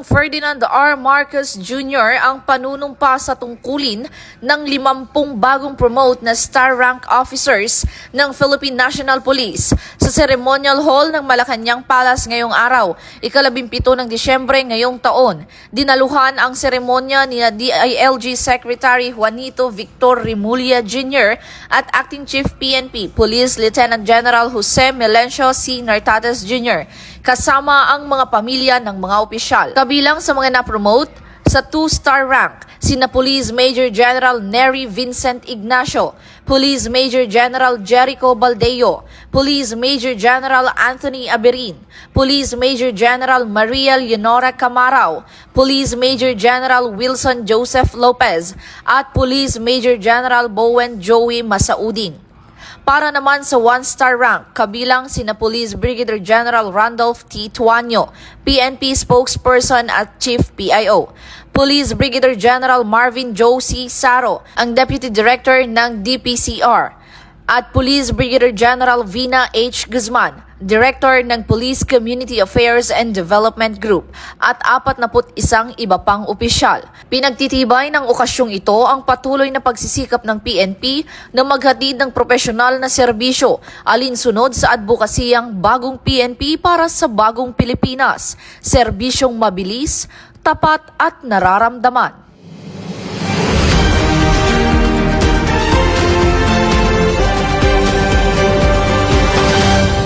Pangulong Ferdinand R. Marcos Jr. ang panunumpa sa tungkulin ng 50 bagong promote na star rank officers ng Philippine National Police sa Ceremonial Hall ng Malacanang Palace ngayong araw, ika-17 ng Disyembre ngayong taon. Dinaluhan ang seremonya ni DILG Secretary Juanito Victor Rimulya Jr. at Acting Chief PNP Police Lieutenant General Jose Melencio C. Nartates Jr. kasama ang mga pamilya ng mga opisyal. Kabilang sa mga na-promote sa 2-star rank, sina Police Major General Nery Vincent Ignacio, Police Major General Jericho Baldeo, Police Major General Anthony Aberin, Police Major General Maria Leonora Camarao, Police Major General Wilson Joseph Lopez, at Police Major General Bowen Joey Masaudin. Para naman sa 1-star rank, kabilang sina Police Brigadier General Randolph T. Tuanyo, PNP spokesperson at Chief PIO. Police Brigadier General Marvin Joe C. Saro, ang Deputy Director ng DPCR. At Police Brigadier General Vina H. Guzman, Director ng Police Community Affairs and Development Group, at 41 iba pang opisyal. Pinagtitibay ng okasyong ito ang patuloy na pagsisikap ng PNP na maghatid ng propesyonal na serbisyo alinsunod sa advokasiyang Bagong PNP para sa Bagong Pilipinas, serbisyong mabilis, tapat at nararamdaman.